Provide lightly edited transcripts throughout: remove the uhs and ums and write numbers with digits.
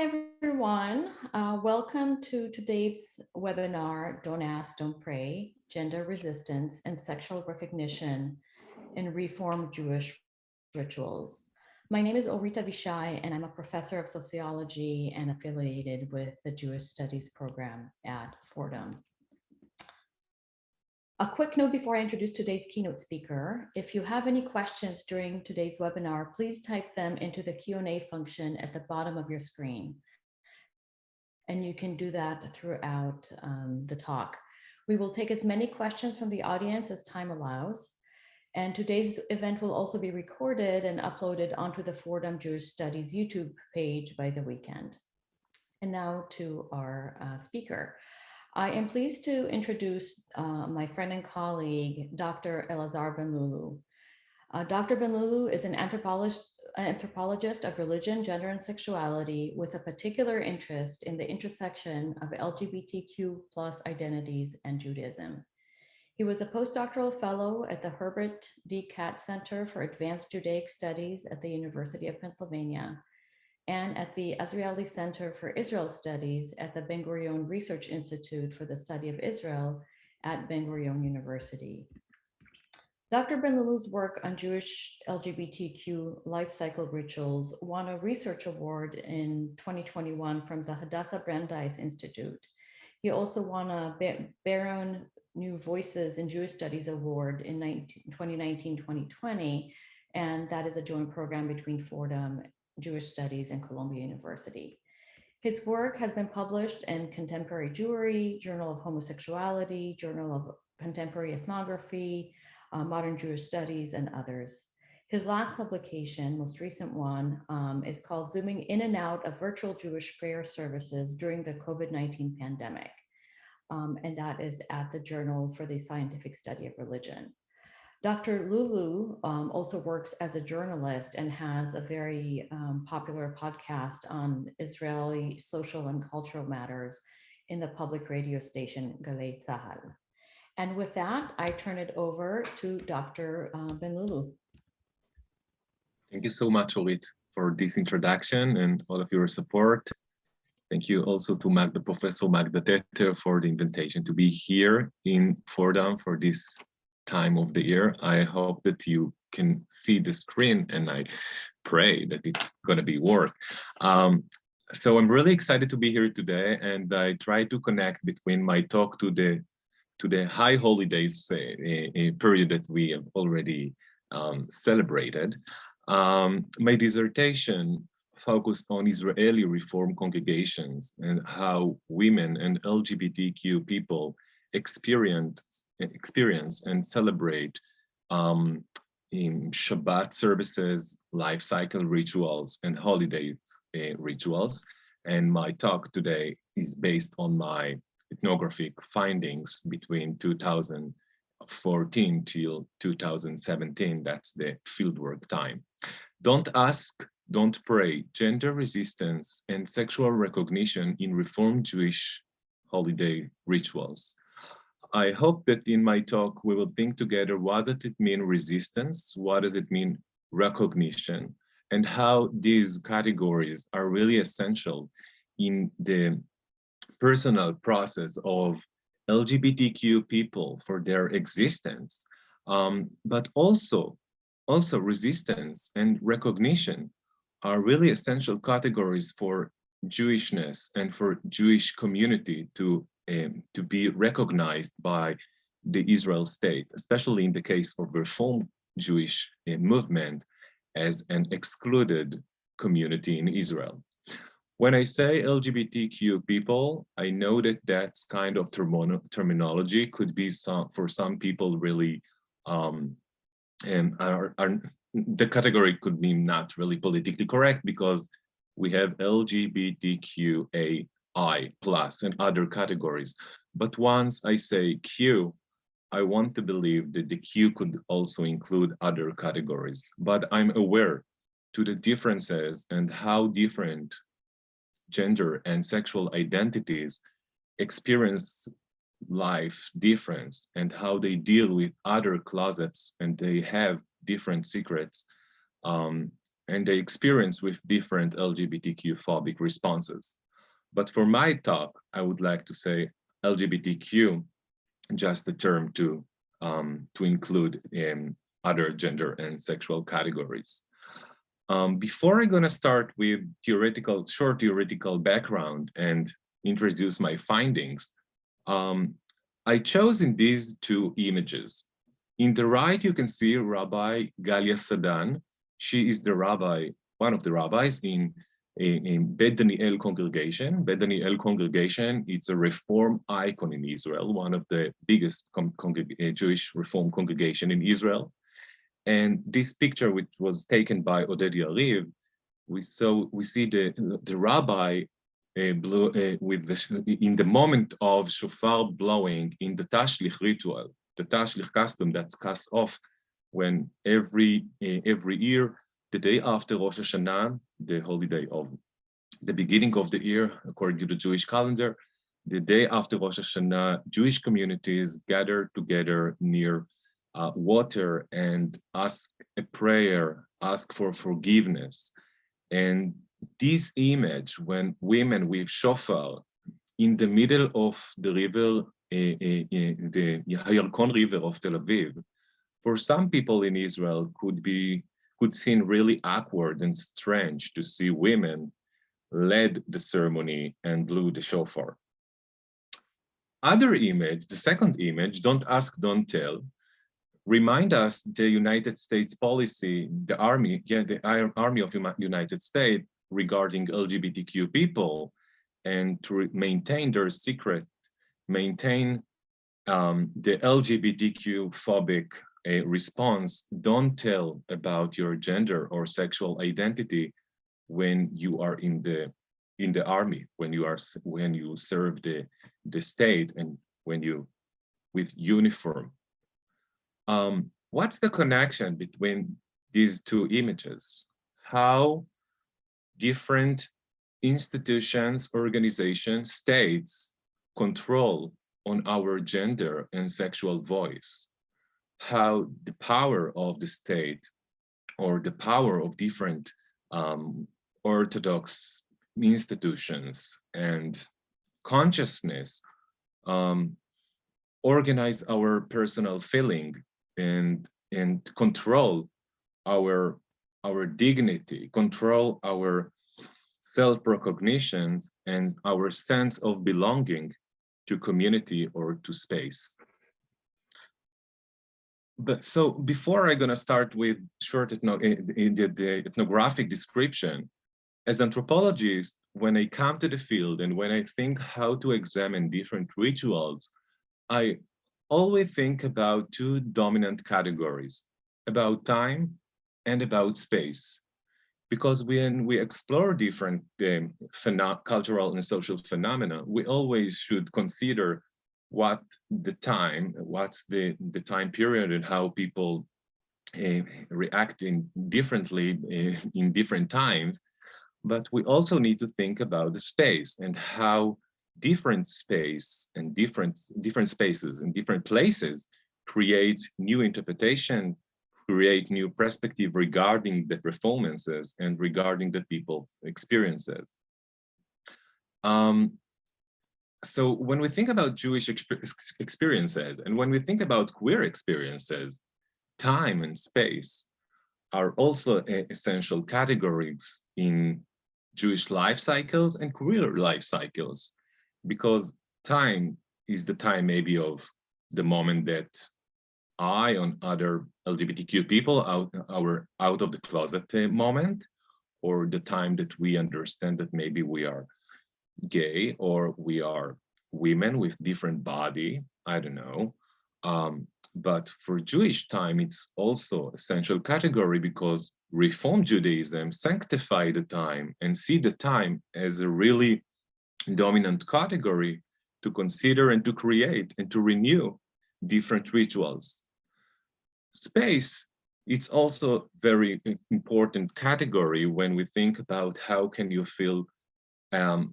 everyone. Welcome to today's webinar, Don't Ask, Don't Pray, Gender Resistance and Sexual Recognition in Reform Jewish Rituals. My name is Orita Vishai, and I'm a professor of sociology and affiliated with the Jewish Studies program at Fordham. A quick note before I introduce today's keynote speaker. If you have any questions during today's webinar, please type them into the Q&A function at the bottom of your screen. And you can do that throughout the talk. We will take as many questions from the audience as time allows. And today's event will also be recorded and uploaded onto the Fordham Jewish Studies YouTube page by the weekend. And now to our speaker. I am pleased to introduce my friend and colleague, Dr. Elazar Ben Lulu. Dr. Ben Lulu is an anthropologist of religion, gender, and sexuality with a particular interest in the intersection of LGBTQ+ identities and Judaism. He was a postdoctoral fellow at the Herbert D. Katz Center for Advanced Judaic Studies at the University of Pennsylvania, and at the Azrieli Center for Israel Studies at the Ben-Gurion Research Institute for the Study of Israel at Ben-Gurion University. Dr. Ben Lulu's work on Jewish LGBTQ life cycle rituals won a research award in 2021 from the Hadassah-Brandeis Institute. He also won a Ben-Gurion New Voices in Jewish Studies Award in 2019-2020, and that is a joint program between Fordham Jewish Studies and Columbia University. His work has been published in Contemporary Jewry, Journal of Homosexuality, Journal of Contemporary Ethnography, Modern Jewish Studies, and others. His last publication, most recent one, is called Zooming in and Out of Virtual Jewish Prayer Services During the COVID-19 Pandemic. And that is at the Journal for the Scientific Study of Religion. Dr. Lulu also works as a journalist and has a very popular podcast on Israeli social and cultural matters in the public radio station Galei Tzahal. And with that, I turn it over to Dr. Ben Lulu. Thank you so much, Orit, for this introduction and all of your support. Thank you also to Professor Magda Teter for the invitation to be here in Fordham for this time of the year. I hope that you can see the screen, and I pray that it's going to be work. So I'm really excited to be here today, and I try to connect between my talk to the high holidays period that we have already celebrated. My dissertation focused on Israeli Reform congregations and how women and LGBTQ people experience and celebrate in Shabbat services, life cycle rituals, and holiday rituals. And my talk today is based on my ethnographic findings between 2014 till 2017. That's the fieldwork time. Don't ask, don't pray, gender resistance and sexual recognition in Reformed Jewish holiday rituals. I hope that in my talk, we will think together, what does it mean resistance? What does it mean recognition? And how these categories are really essential in the personal process of LGBTQ people for their existence, but also resistance and recognition are really essential categories for Jewishness and for Jewish community to be recognized by the Israel state, especially in the case of Reform Jewish movement as an excluded community in Israel. When I say LGBTQ people, I know that that's kind of terminology could be for some people really, the category could be not really politically correct because we have LGBTQAI+ and other categories. But once I say Q, I want to believe that the Q could also include other categories. But I'm aware to the differences and how different gender and sexual identities experience life difference and how they deal with other closets and they have different secrets and they experience with different LGBTQ phobic responses. But for my talk, I would like to say LGBTQ, just a term to include other gender and sexual categories. Before I'm gonna start with short theoretical background and introduce my findings, I chose in these two images. In the right, you can see Rabbi Galia Sadan. She is the rabbi, one of the rabbis in Bet Daniel congregation. Bet Daniel congregation, it's a reform icon in Israel, one of the biggest Jewish reform congregation in Israel. And this picture, which was taken by Oded Yariv, we see the rabbi in the moment of shofar blowing in the Tashlich ritual, the Tashlich custom that's cast off when every year, the day after Rosh Hashanah, the holiday of the beginning of the year, according to the Jewish calendar, the day after Rosh Hashanah, Jewish communities gather together near water and ask a prayer, ask for forgiveness. And this image, when women with shofar in the middle of the river, the Hayarkon River of Tel Aviv, for some people in Israel could seem really awkward and strange to see women led the ceremony and blew the shofar. Other image, the second image, don't ask, don't tell, remind us the United States policy, the army of the United States regarding LGBTQ people, and to maintain their secret, maintain the LGBTQ phobic response. Don't tell about your gender or sexual identity when you are in the army, when you serve the state, and when you with uniform. What's the connection between these two images? How different institutions, organizations, states control on our gender and sexual voice? How the power of the state or the power of different orthodox institutions and consciousness organize our personal feeling and control our dignity, control our self-recognition and our sense of belonging to community or to space. But so before I'm gonna start with short the ethnographic description, as anthropologist, when I come to the field and when I think how to examine different rituals, I always think about two dominant categories, about time and about space. Because when we explore different cultural and social phenomena, we always should consider what's the time period and how people reacting differently in different times. But we also need to think about the space and how different space and different spaces and different places create new interpretation, create new perspective regarding the performances and regarding the people's experiences. So when we think about Jewish experiences and when we think about queer experiences, time and space are also essential categories in Jewish life cycles and queer life cycles, because time is the time maybe of the moment that I and other LGBTQ people out of the closet moment, or the time that we understand that maybe we are gay or we are women with different body, I don't know. But for Jewish time, it's also essential category because Reform Judaism sanctify the time and see the time as a really dominant category to consider and to create and to renew different rituals. Space, it's also very important category when we think about how can you feel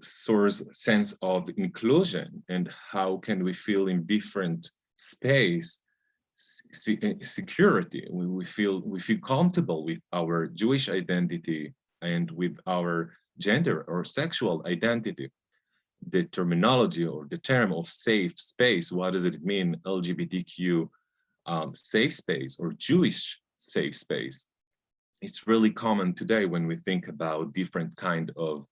sense of inclusion and how can we feel in different space security. We feel comfortable with our Jewish identity and with our gender or sexual identity. The terminology or the term of safe space, what does it mean? LGBTQ safe space or Jewish safe space. It's really common today when we think about different kind of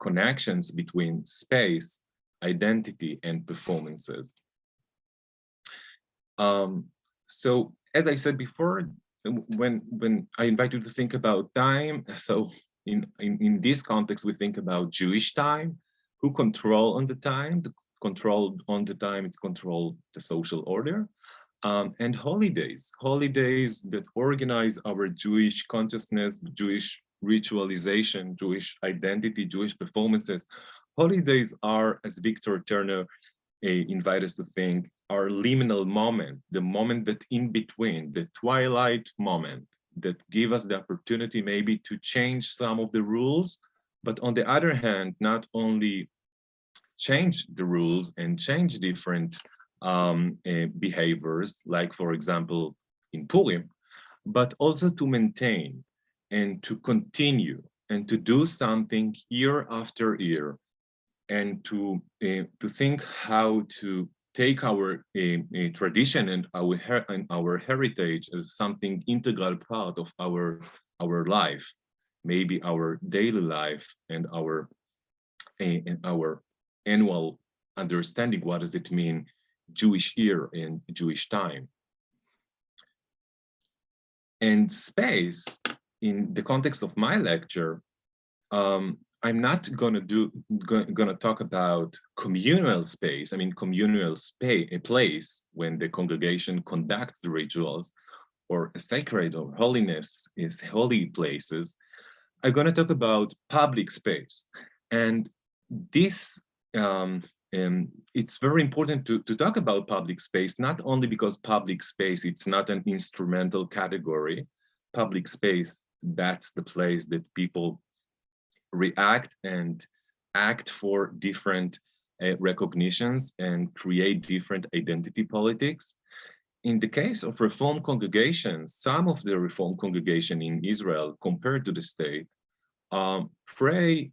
connections between space, identity, and performances. So as I said before, when I invite you to think about time, so in this context, we think about Jewish time, who control on the time, it's control the social order, and holidays that organize our Jewish consciousness, Jewish ritualization, Jewish identity, Jewish performances. Holidays are, as Victor Turner invite us to think, our liminal moment, the moment that in between, the twilight moment that give us the opportunity maybe to change some of the rules, but on the other hand, not only change the rules and change different behaviors, like for example, in Purim, but also to maintain and to continue and to do something year after year, and to think how to take our tradition and our heritage as something integral part of our life, maybe our daily life and our annual understanding. What does it mean, Jewish year and Jewish time? And space, in the context of my lecture, I'm not gonna talk about communal space. I mean, communal space, a place when the congregation conducts the rituals, or a sacred or holiness is holy places. I'm gonna talk about public space, and this it's very important to talk about public space, not only because public space, it's not an instrumental category. Public space, that's the place that people react and act for different recognitions and create different identity politics. In the case of Reform congregations, some of the Reform congregation in Israel, compared to the state, pray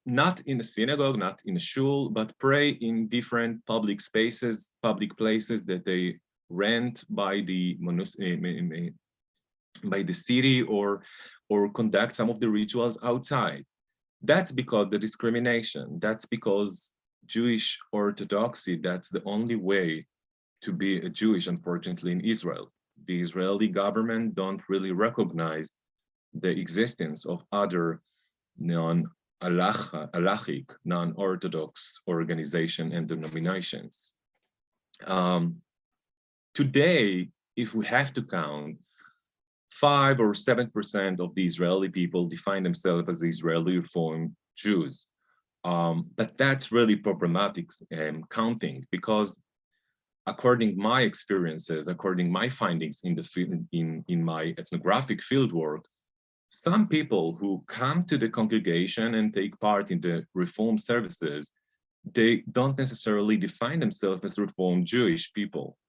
not in a synagogue, not in a shul, but pray in different public spaces, public places that they rent by the city, or conduct some of the rituals outside. That's because the discrimination, that's because Jewish orthodoxy, that's the only way to be a Jewish, unfortunately, in Israel. The Israeli government don't really recognize the existence of other non-halachic, non-Orthodox organization and denominations. Today, if we have to count, 5 or 7% of the Israeli people define themselves as Israeli Reform Jews. But that's really problematic counting, because according my experiences, according my findings in the field, in my ethnographic fieldwork, some people who come to the congregation and take part in the Reform services, they don't necessarily define themselves as Reform Jewish people.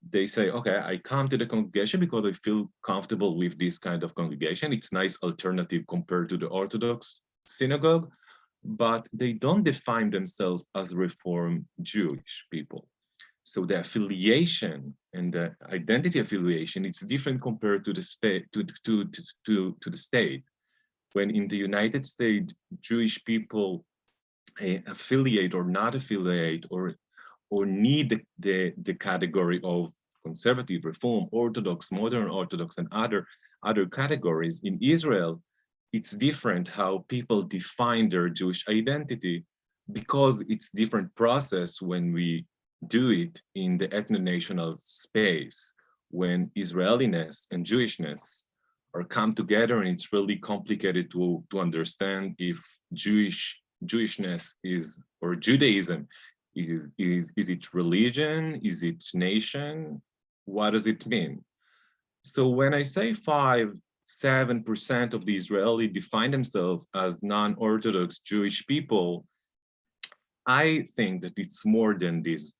They say, okay, I come to the congregation because I feel comfortable with this kind of congregation. It's a nice alternative compared to the Orthodox synagogue, but they don't define themselves as Reform Jewish people. So the affiliation and the identity affiliation, it's different compared to the state. When in the United States, Jewish people affiliate or not affiliate, or need the category of conservative, Reform, Orthodox, modern Orthodox, and other categories. In Israel, it's different how people define their Jewish identity, because it's different process when we do it in the ethno-national space, when Israeliness and Jewishness are come together, and it's really complicated to understand if Jewishness is, or Judaism, is it religion? Is it nation? What does it mean? So when I say 5-7% of the Israeli define themselves as non-Orthodox Jewish people, I think that it's more than this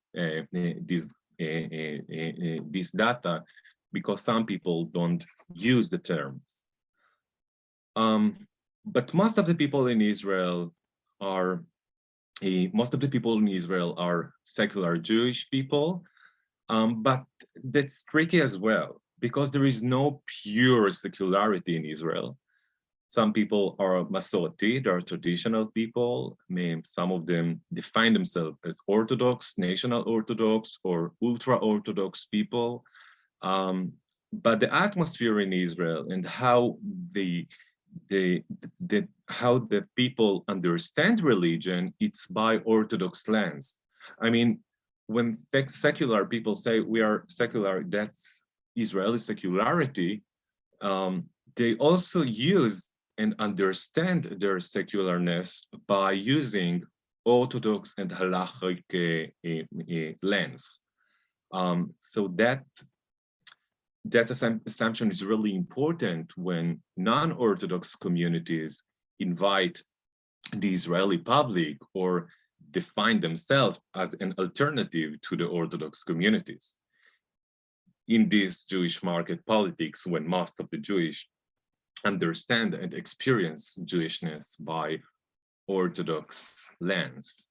this data because some people don't use the terms. But most of the people in Israel are secular Jewish people, but that's tricky as well because there is no pure secularity in Israel. Some people are Masorti, they are traditional people. Some of them define themselves as Orthodox, National Orthodox, or ultra-Orthodox people. But the atmosphere in Israel and how how the people understand religion, it's by Orthodox lens. I mean, when secular people say we are secular, that's Israeli secularity, they also use and understand their secularness by using Orthodox and halachic lens. So that assumption is really important when non-Orthodox communities invite the Israeli public or define themselves as an alternative to the Orthodox communities. In this Jewish market politics, when most of the Jewish understand and experience Jewishness by Orthodox lens.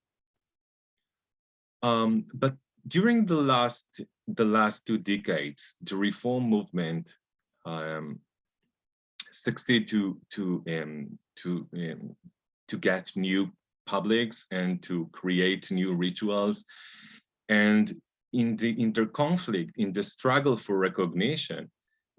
But during the last 2 decades, the reform movement succeeded to get new publics and to create new rituals. And in the interconflict, in the struggle for recognition,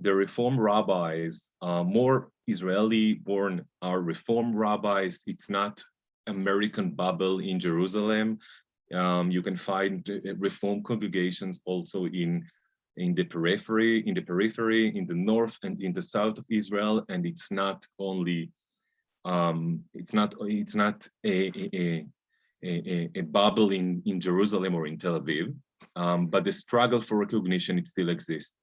the Reform rabbis, more Israeli-born are Reform rabbis. It's not American bubble in Jerusalem. You can find Reform congregations also in the periphery, in the north and in the south of Israel. And it's not only it's not a bubble in Jerusalem or in Tel Aviv, but the struggle for recognition, it still exists.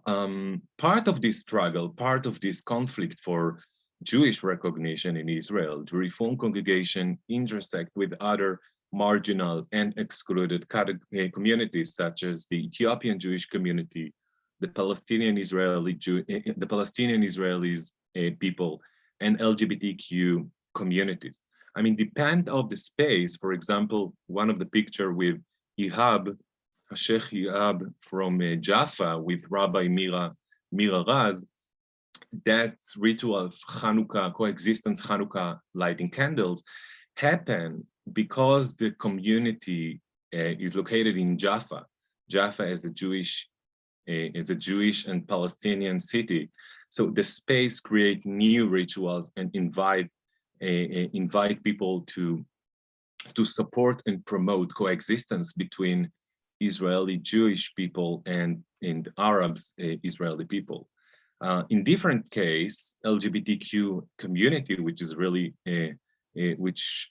Part of this struggle, part of this conflict for Jewish recognition in Israel, the Reform congregation intersect with other marginal and excluded communities, such as the Ethiopian Jewish community, the Palestinian Israelis people, and LGBTQ communities. I mean, depend of the space. For example, one of the picture with Ihab, Sheikh Ihab from Jaffa with Rabbi Mira Raz, that ritual of Hanukkah, coexistence Hanukkah, lighting candles, happen because the community is located in Jaffa. Jaffa is a Jewish and Palestinian city. So the space create new rituals and invite people to support and promote coexistence between Israeli Jewish people and Arabs Israeli people. In different case, LGBTQ community, which is really which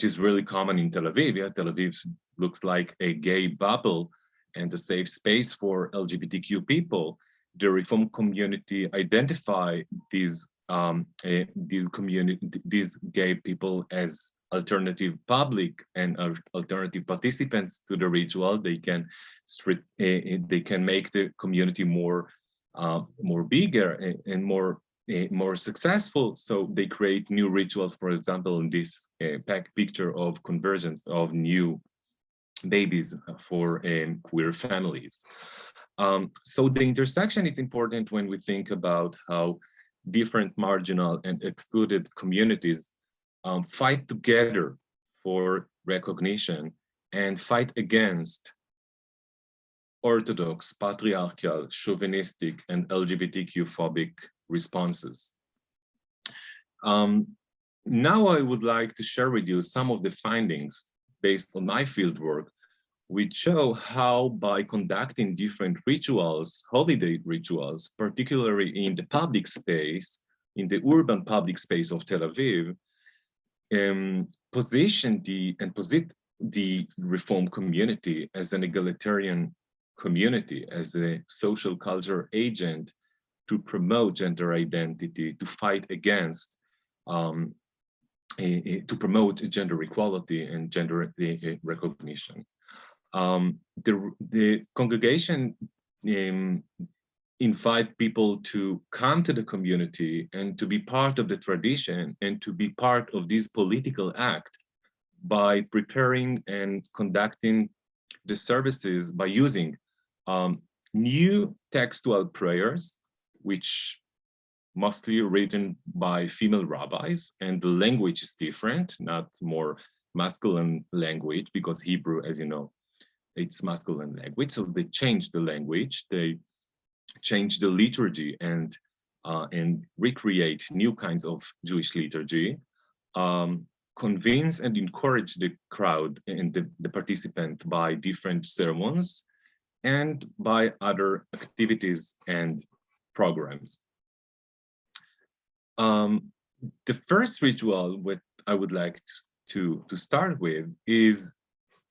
is really common in Tel Aviv. Yeah, Tel Aviv looks like a gay bubble and a safe space for LGBTQ people. The Reform community identify these gay people as alternative public and alternative participants to the ritual. They can make the community more bigger and more successful. So they create new rituals. For example, in this picture of conversions of new babies for queer families. So the intersection is important when we think about how different marginal and excluded communities fight together for recognition and fight against orthodox, patriarchal, chauvinistic, and LGBTQ-phobic responses. Now I would like to share with you some of the findings based on my fieldwork, which show how by conducting different rituals, holiday rituals, particularly in the public space, in the urban public space of Tel Aviv, position the Reform community as an egalitarian community, as a social culture agent to promote gender identity, to fight against, to promote gender equality and gender recognition. The congregation invite people to come to the community and to be part of the tradition and to be part of this political act by preparing and conducting the services by using new textual prayers, which mostly written by female rabbis, and the language is different, not more masculine language, because Hebrew, as you know, it's masculine language. So they changed the language, they changed the liturgy and recreate new kinds of Jewish liturgy, convince and encourage the crowd and the participant by different sermons and by other activities and programs. The first ritual what I would like to start with is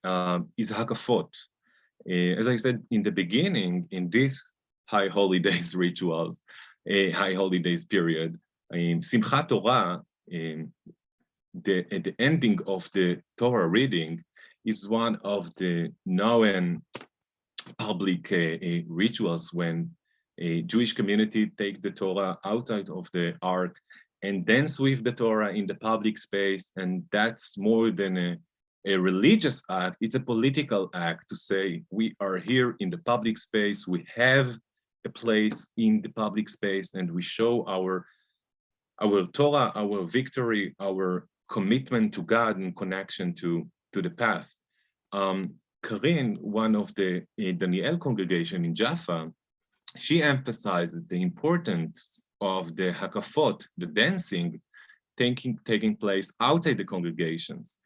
Hakafot. As I said in the beginning, in this high holidays rituals, high holidays period, Simchat Torah, the ending of the Torah reading is one of the known public rituals when a Jewish community take the Torah outside of the ark and dance with the Torah in the public space. And that's more than a religious act, it's a political act to say, we are here in the public space, we have a place in the public space, and we show our Torah, our victory, our commitment to God and connection to the past. Karin, one of the Daniel congregation in Jaffa, she emphasizes the importance of the hakafot, the dancing, taking place outside the congregations.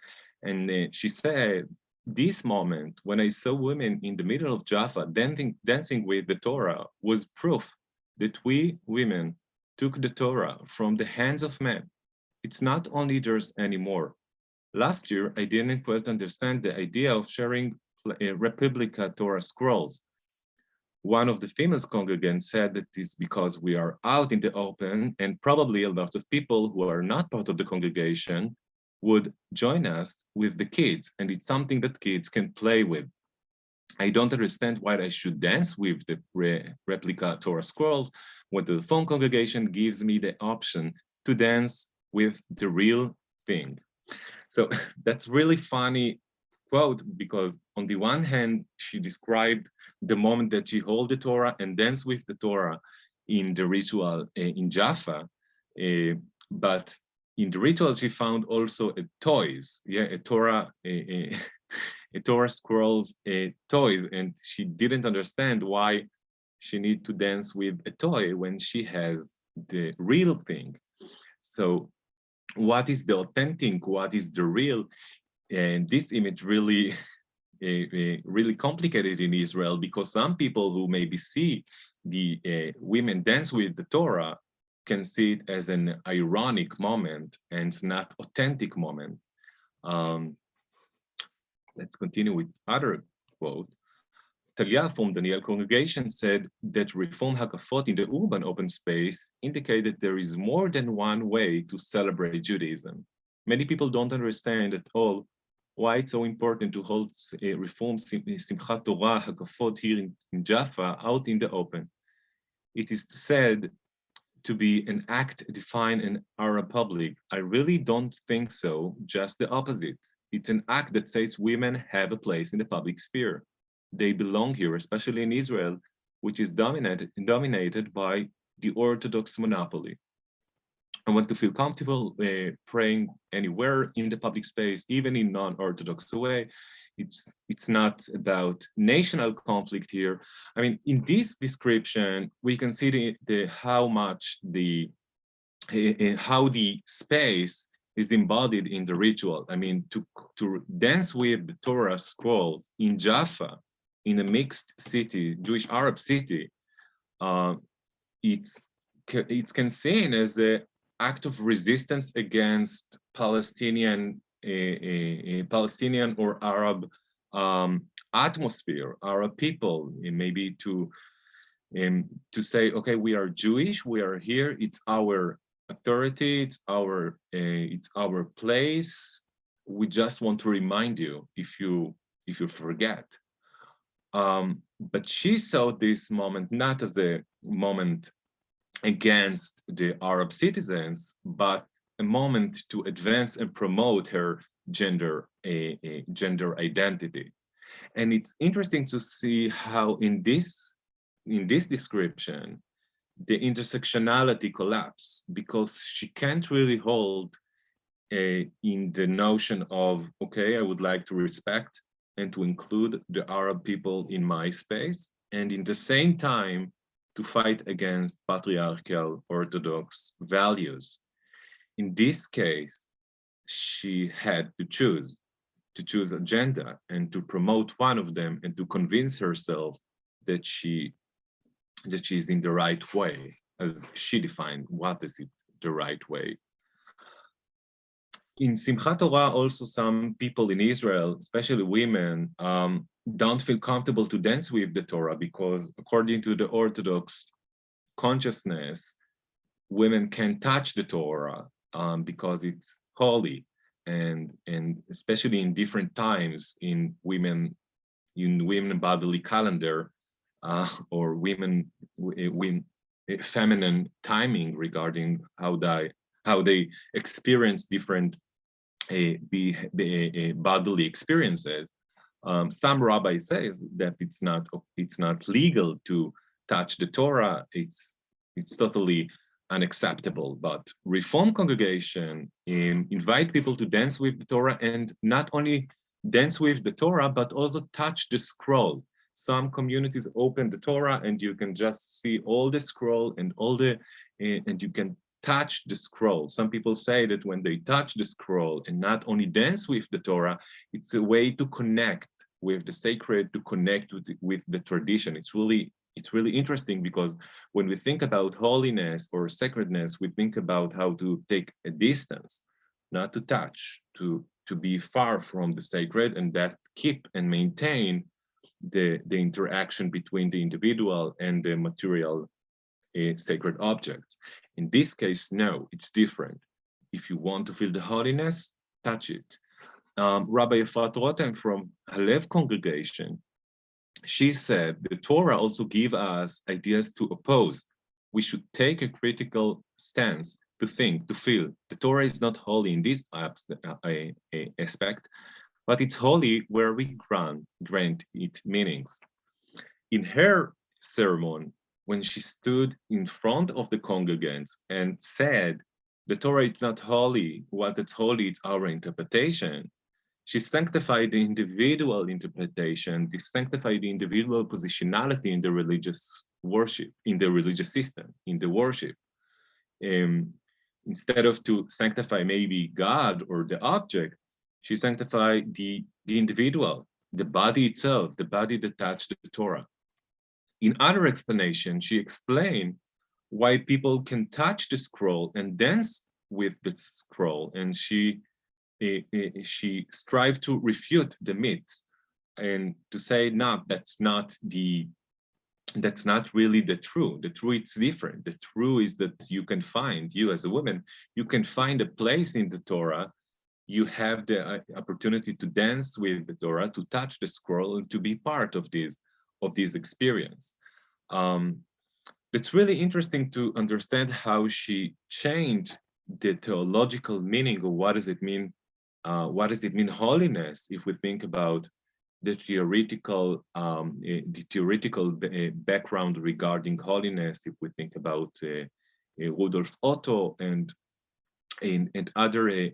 And she said, this moment, when I saw women in the middle of Jaffa dancing with the Torah, was proof that we women took the Torah from the hands of men. It's not only theirs anymore. Last year, I didn't quite understand the idea of sharing replica Torah scrolls. One of the female congregants said that it's because we are out in the open and probably a lot of people who are not part of the congregation would join us with the kids, and it's something that kids can play with. I don't understand why I should dance with the replica Torah scrolls when the phone congregation gives me the option to dance with the real thing. So that's really funny quote, because on the one hand, she described the moment that she hold the Torah and dance with the Torah in the ritual in Jaffa, but in the ritual she found also toys, a Torah, a Torah scrolls toys, and she didn't understand why she need to dance with a toy when she has the real thing. So what is the authentic, what is the real? And this image really, really complicated in Israel, because some people who maybe see the women dance with the Torah can see it as an ironic moment and not authentic moment. Let's continue with other quote. Talia from Daniel congregation said that reform hakafot in the urban open space indicated there is more than one way to celebrate Judaism. Many people don't understand at all why it's so important to hold reform Simchat Torah hakafot here in Jaffa out in the open. It is said to be an act defined in our public. I really don't think so, just the opposite. It's an act that says women have a place in the public sphere. They belong here, especially in Israel, which is dominated by the Orthodox monopoly. I want to feel comfortable praying anywhere in the public space, even in non-Orthodox way. It's not about national conflict here. I mean, in this description, we can see how much how the space is embodied in the ritual. I mean, to dance with the Torah scrolls in Jaffa, in a mixed city, Jewish Arab city, it's can seen as an act of resistance against Palestinian or Arab atmosphere, Arab people, maybe to say, okay, we are Jewish, we are here, it's our authority, it's our place. We just want to remind you, if you if you forget. But she saw this moment not as a moment against the Arab citizens, but a moment to advance and promote her gender identity. And it's interesting to see how in this description, the intersectionality collapse, because she can't really hold in the notion of, okay, I would like to respect and to include the Arab people in my space, and in the same time, to fight against patriarchal Orthodox values. In this case, she had to choose agenda and to promote one of them and to convince herself that she is in the right way, as she defined what is it the right way. In Simchat Torah, also some people in Israel, especially women, don't feel comfortable to dance with the Torah because according to the Orthodox consciousness, women can touch the Torah because it's holy, and especially in different times in women bodily calendar or women feminine timing regarding how they experience different bodily experiences. Some rabbi says that it's not legal to touch the Torah. It's totally unacceptable. But Reform congregation invite people to dance with the Torah, and not only dance with the Torah, but also touch the scroll. Some communities open the Torah, and you can just see all the scroll and and you can touch the scroll. Some people say that when they touch the scroll and not only dance with the Torah, it's a way to connect with the sacred, to connect with the tradition. It's really interesting because when we think about holiness or sacredness, we think about how to take a distance, not to touch, to be far from the sacred, and that keep and maintain the interaction between the individual and the material sacred objects. In this case, no, it's different. If you want to feel the holiness, touch it. Rabbi Efrat Rotem from Halev congregation, she said the Torah also gives us ideas to oppose. We should take a critical stance to think, to feel. The Torah is not holy in this aspect, but it's holy where we grant it meanings. In her sermon, when she stood in front of the congregants and said, the Torah is not holy, what it's holy, it's our interpretation. She sanctified the individual interpretation, she sanctified the individual positionality in the religious worship, in the religious system, in the worship. Instead of to sanctify maybe God or the object, she sanctified the individual, the body itself, the body that touched the Torah. In other explanation, she explained why people can touch the scroll and dance with the scroll, and she strived to refute the myth and to say, no, that's not really the true. The true, it's different. The true is that you can find, you as a woman, you can find a place in the Torah. You have the opportunity to dance with the Torah, to touch the scroll, and to be part of this experience. It's really interesting to understand how she changed the theological meaning of what does it mean holiness, if we think about the theoretical background regarding holiness, if we think about Rudolf Otto and other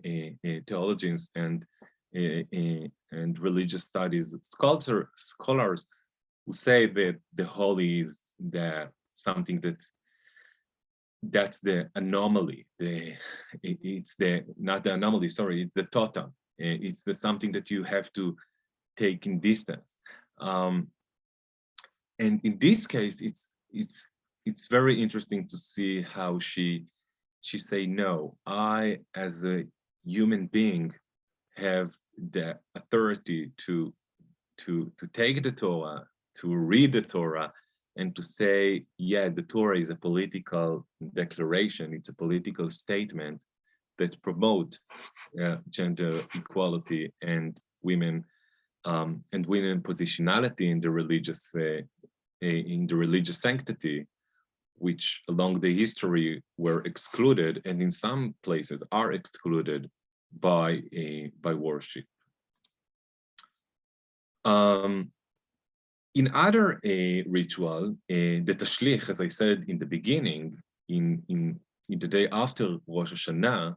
theologians and religious studies scholars who say that the holy is something that's the anomaly. It's not the anomaly. Sorry, it's the totem. It's something that you have to take in distance. And in this case, it's very interesting to see how she say, no, I as a human being have the authority to take the Torah, to read the Torah, and to say, yeah, the Torah is a political declaration, it's a political statement that promote gender equality and women and women positionality in the religious sanctity, which along the history were excluded, and in some places are excluded by worship. In other ritual, the tashlich, as I said in the beginning, in the day after Rosh Hashanah,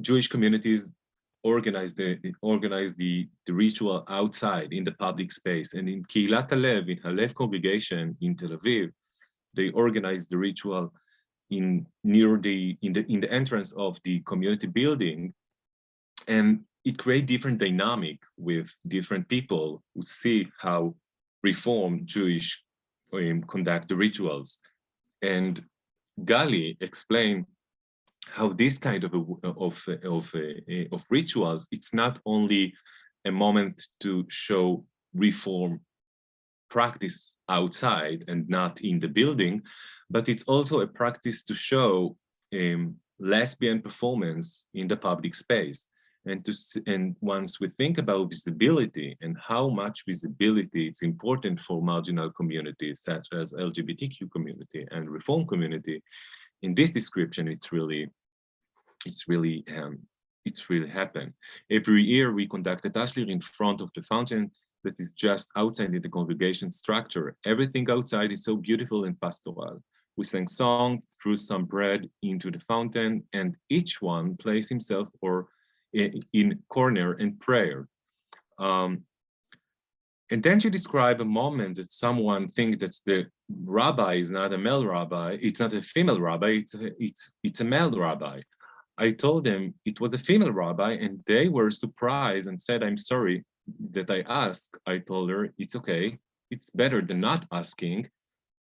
Jewish communities organize the ritual outside in the public space, and in Keilat Halev, in Halev congregation in Tel Aviv, they organize the ritual in the entrance of the community building, and it creates different dynamic with different people who see how Reform Jewish conduct the rituals. And Gali explained how this kind of rituals, it's not only a moment to show Reform practice outside and not in the building, but it's also a practice to show lesbian performance in the public space. And once we think about visibility and how much visibility it's important for marginal communities such as LGBTQ community and Reform community, in this description, it's really happened. Every year we conduct a tashlich in front of the fountain that is just outside in the congregation structure. Everything outside is so beautiful and pastoral. We sang songs, threw some bread into the fountain, and each one placed himself or in corner and prayer. And then she described a moment that someone thinks that the rabbi is not a male rabbi, it's not a female rabbi, it's a male rabbi. I told them it was a female rabbi, and they were surprised and said, "I'm sorry that I asked." I told her, "It's okay, it's better than not asking."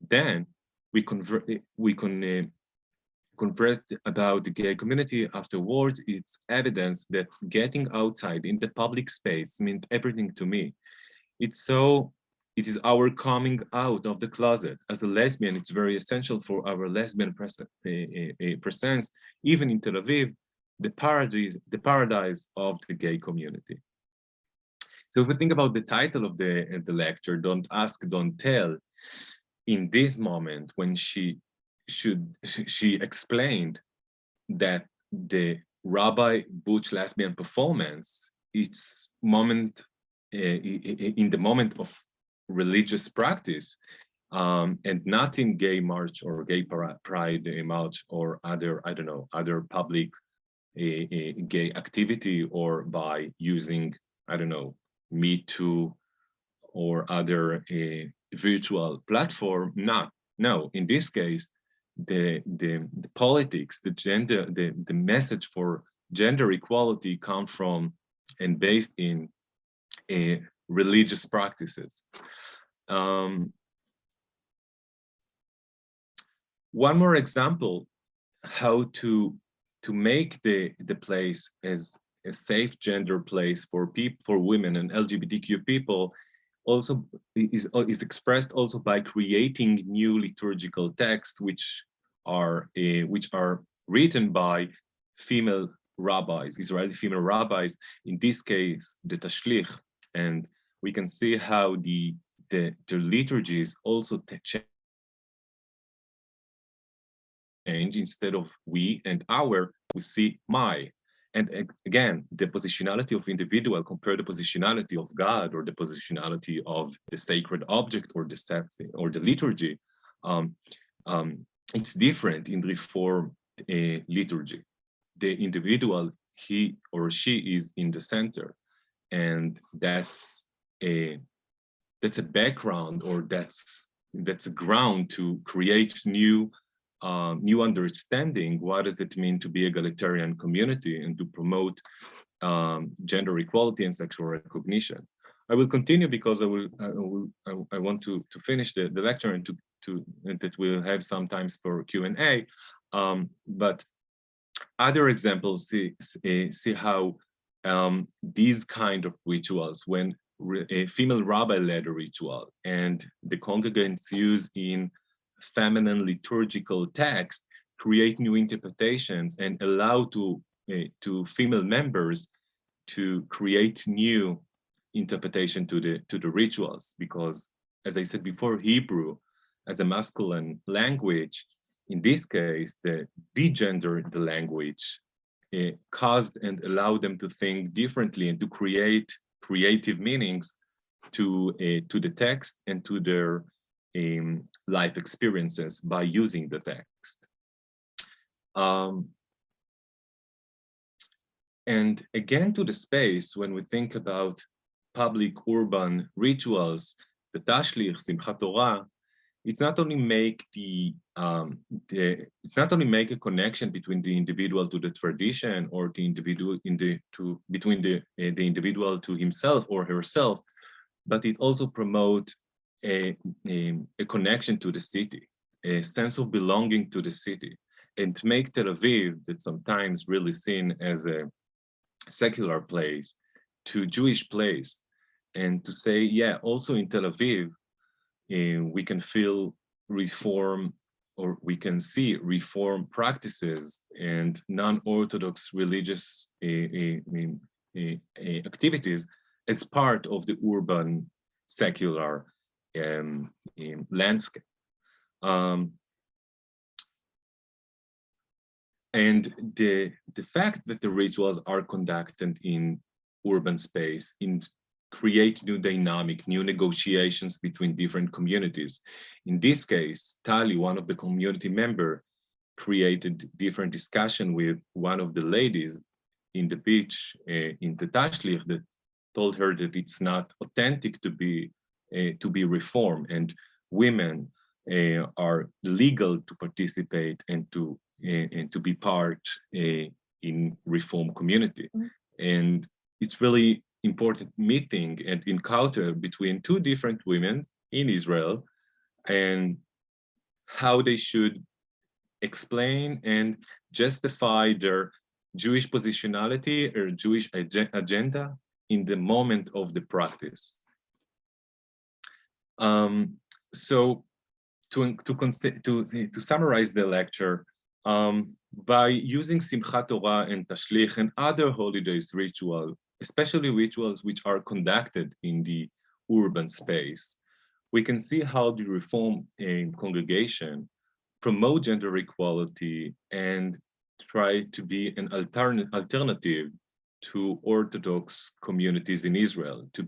Then we conversed about the gay community afterwards. It's evidence that getting outside in the public space meant everything to me. It is our coming out of the closet. As a lesbian, it's very essential for our lesbian presence, even in Tel Aviv, the paradise of the gay community. So if we think about the title of the lecture, Don't Ask, Don't Tell, in this moment when she explained that the rabbi butch lesbian performance, it's moment in the moment of religious practice, and not in gay march or gay pride march or other, I don't know, other public gay activity, or by using, I don't know, Me Too or other virtual platform. No, in this case, the politics, the gender, the message for gender equality come from and based in religious practices. One more example how to make the place as a safe gender place for women and LGBTQ people also is expressed also by creating new liturgical texts which are written by female rabbis, Israeli female rabbis, in this case the tashlich, and we can see how the liturgies also change. Instead of we and our, we see my. And again, the positionality of individual compared to the positionality of God, or the positionality of the sacred object, or the liturgy, it's different in Reform liturgy. The individual, he or she, is in the center, and that's a background, or that's a ground to create new understanding. What does it mean to be egalitarian community and to promote gender equality and sexual recognition? I will continue because I want to finish the lecture and that we'll have some times for Q&A. But other examples see how these kind of rituals, when a female rabbi led a ritual and the congregants use in feminine liturgical text, create new interpretations and allow to female members to create new interpretation to the rituals, because, as I said before, Hebrew as a masculine language, in this case, the degender the language caused and allowed them to think differently and to create creative meanings to the text and to their life experiences by using the text. And again, to the space, when we think about public urban rituals, the Tashlich, Simchat Torah, it's not only make it's not only make a connection between the individual to the tradition, or the individual between the individual to himself or herself, but it also promote a connection to the city, a sense of belonging to the city, and to make Tel Aviv, that's sometimes really seen as a secular place, to Jewish place, and to say, yeah, also in Tel Aviv, we can feel reform, or we can see reform practices and non-Orthodox religious activities as part of the urban secular landscape. And the fact that the rituals are conducted in urban space, create new dynamic, new negotiations between different communities. In this case, Tali, one of the community members, created different discussion with one of the ladies in the beach in the Tashlich, that told her that it's not authentic to be reformed, and women are legal to participate and to be part in reform community. Mm-hmm. And it's really important meeting and encounter between two different women in Israel, and how they should explain and justify their Jewish positionality or Jewish agenda in the moment of the practice. So to summarize the lecture, by using Simchat Torah and Tashlich and other holidays rituals, especially rituals which are conducted in the urban space, we can see how the Reform congregation promote gender equality and try to be an alternative to Orthodox communities in Israel, to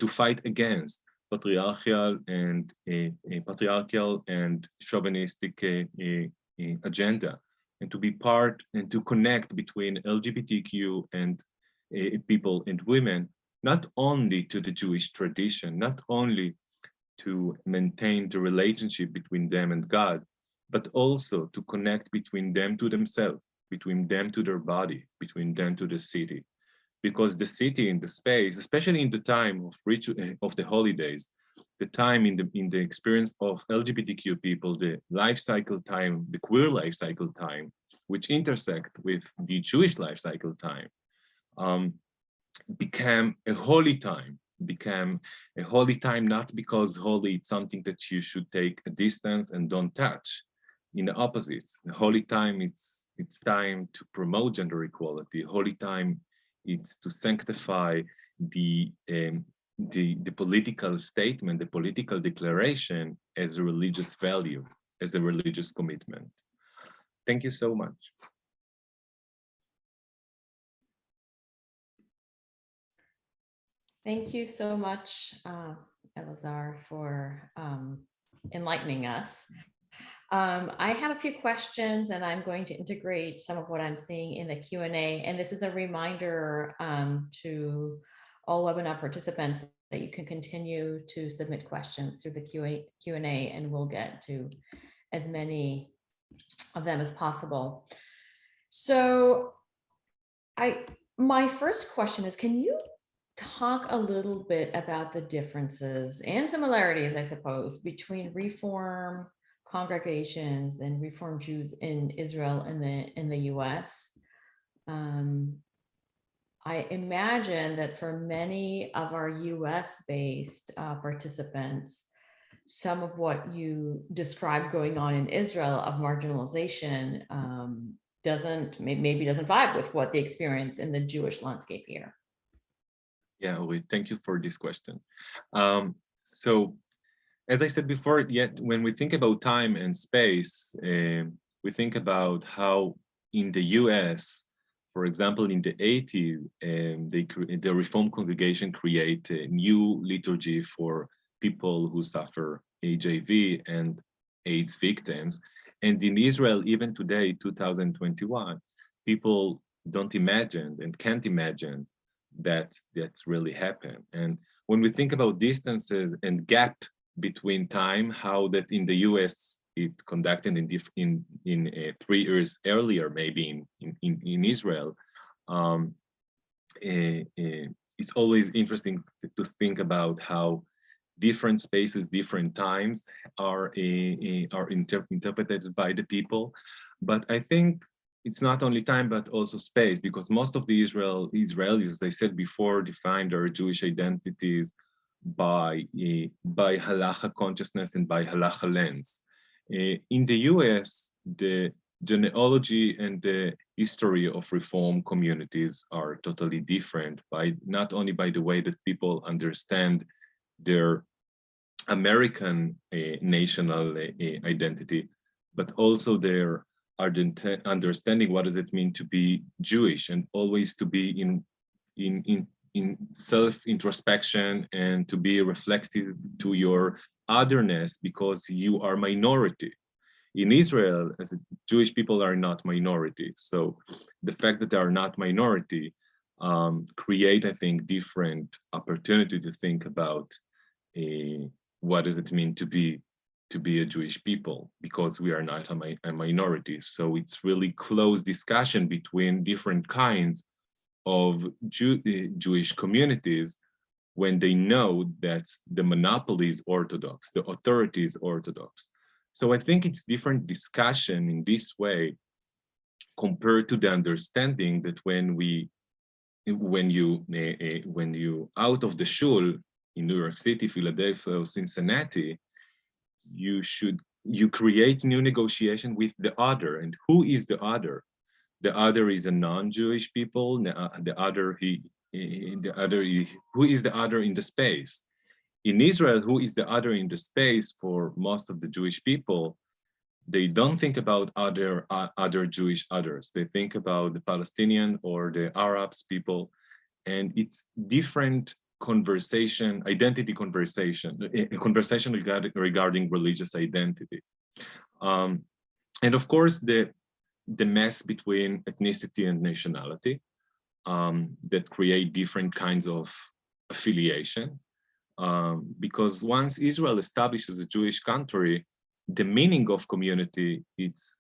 fight against patriarchal and chauvinistic agenda, and to be part and to connect between LGBTQ and people and women, not only to the Jewish tradition, not only to maintain the relationship between them and God, but also to connect between them to themselves, between them to their body, between them to the city. Because the city in the space, especially in the time of the holidays, the time in the experience of LGBTQ people, the life cycle time, the queer life cycle time, which intersect with the Jewish life cycle time, became a holy time, not because holy it's something that you should take a distance and don't touch. In the opposites, the holy time, it's time to promote gender equality. Holy time, it's to sanctify the political statement, the political declaration as a religious value, as a religious commitment. Thank you so much. Thank you so much, Elazar, for enlightening us. I have a few questions, and I'm going to integrate some of what I'm seeing in the Q&A. And this is a reminder to all webinar participants that you can continue to submit questions through the Q&A, and we'll get to as many of them as possible. So my first question is, can you talk a little bit about the differences and similarities, I suppose, between Reform congregations and Reform Jews in Israel and in the US? I imagine that for many of our US-based participants, some of what you described going on in Israel of marginalization maybe doesn't vibe with what they experience in the Jewish landscape here. Yeah, Uri, thank you for this question. So, as I said before, yet when we think about time and space, we think about how in the US, for example, in the 80s, the Reform Congregation create a new liturgy for people who suffer HIV and AIDS victims. And in Israel, even today, 2021, people don't imagine and can't imagine that that's really happened. And when we think about distances and gap between time, how that in the US it conducted in 3 years earlier, maybe in Israel, it's always interesting to think about how different spaces, different times are interpreted by the people. But I think it's not only time, but also space, because most of the Israelis, as I said before, define their Jewish identities by halacha consciousness and by halacha lens. In the US, the genealogy and the history of Reform communities are totally different, by not only by the way that people understand their American national identity, but also their understanding what does it mean to be Jewish, and always to be in self-introspection and to be reflective to your otherness, because you are minority. In Israel, as Jewish people are not minority. So the fact that they are not minority create, I think, different opportunity to think about what does it mean to be a Jewish people, because we are not a minority. So it's really close discussion between different kinds of Jewish communities when they know that the monopoly is Orthodox, the authority is Orthodox. So I think it's different discussion in this way compared to the understanding that when you out of the shul in New York City, Philadelphia, or Cincinnati, you create new negotiation with the other. And who is the other? The other is a non-Jewish people. Who is the other in the space? In Israel, who is the other in the space for most of the Jewish people? They don't think about other Jewish others. They think about the Palestinian or the Arabs people, and it's different conversation, identity conversation, a conversation regarding religious identity. And of course, the mess between ethnicity and nationality that create different kinds of affiliation. Because once Israel establishes a Jewish country, the meaning of community, it's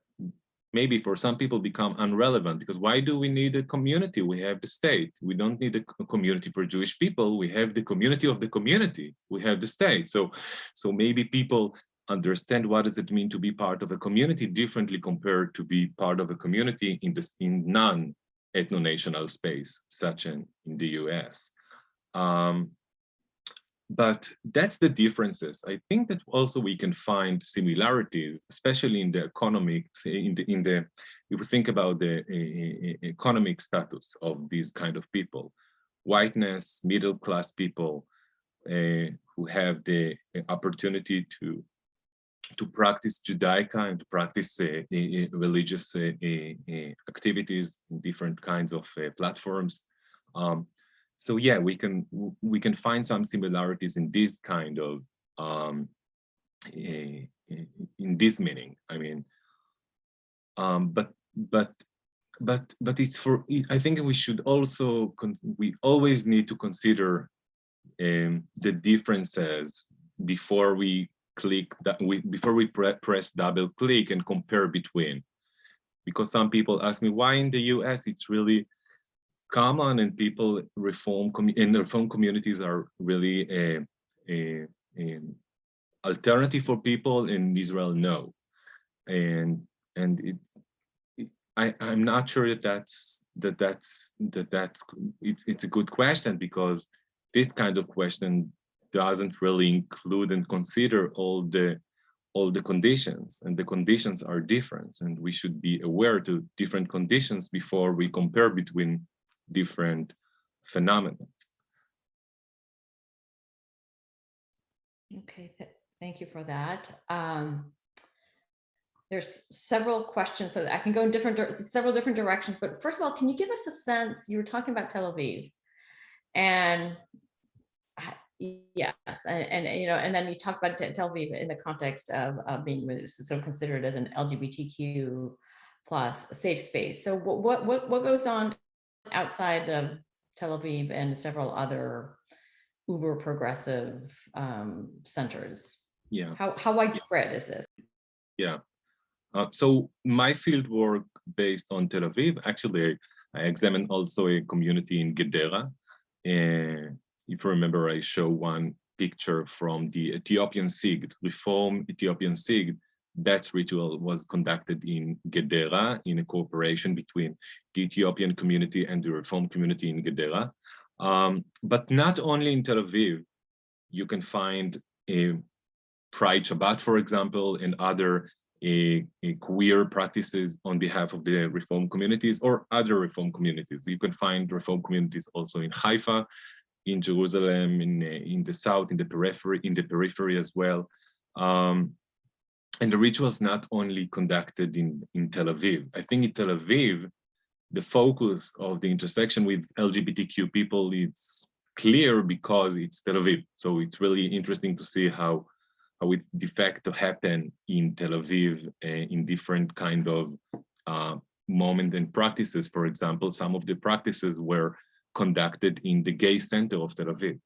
maybe for some people become irrelevant, because why do we need a community? We have the state. We don't need a community for Jewish people. We have the community of the community. We have the state. So maybe people understand what does it mean to be part of a community differently compared to be part of a community in non-ethno-national space, such in the US. But that's the differences. I think that also we can find similarities, especially in the economics, if we think about the economic status of these kind of people, whiteness, middle-class people who have the opportunity to practice Judaica and to practice religious activities in different kinds of platforms. So yeah, we can find some similarities in this kind of in this meaning. I mean, but it's for. I think we should also we always need to consider the differences before we click that. Before we press double click and compare between, because some people ask me why in the US it's really common and people reform communities are really a alternative for people. In Israel, no, and I'm not sure that's it's a good question, because this kind of question doesn't really include and consider all the conditions, and the conditions are different, and we should be aware to different conditions before we compare between different phenomena. Okay, thank you for that. There's several questions, so I can go in several different directions. But first of all, can you give us a sense? You were talking about Tel Aviv, and yes, and and then you talked about Tel Aviv in the context of being sort of considered as an LGBTQ plus safe space. So what goes on outside of Tel Aviv and several other uber progressive centers? Yeah. How widespread is this? Yeah. So my field work based on Tel Aviv, actually, I examined also a community in Gedera. If you remember, I show one picture from the Ethiopian Sigd, Reform Ethiopian Sigd. That ritual was conducted in Gedera in a cooperation between the Ethiopian community and the Reform community in Gedera. But not only in Tel Aviv, you can find a Pride Shabbat, for example, and other queer practices on behalf of the Reform communities or other Reform communities. You can find Reform communities also in Haifa, in Jerusalem, in the south, in the periphery as well. And the rituals not only conducted in Tel Aviv. I think in Tel Aviv, the focus of the intersection with LGBTQ people is clear because it's Tel Aviv. So it's really interesting to see how it de facto happen in Tel Aviv in different kind of moment and practices. For example, some of the practices were conducted in the gay center of Tel Aviv.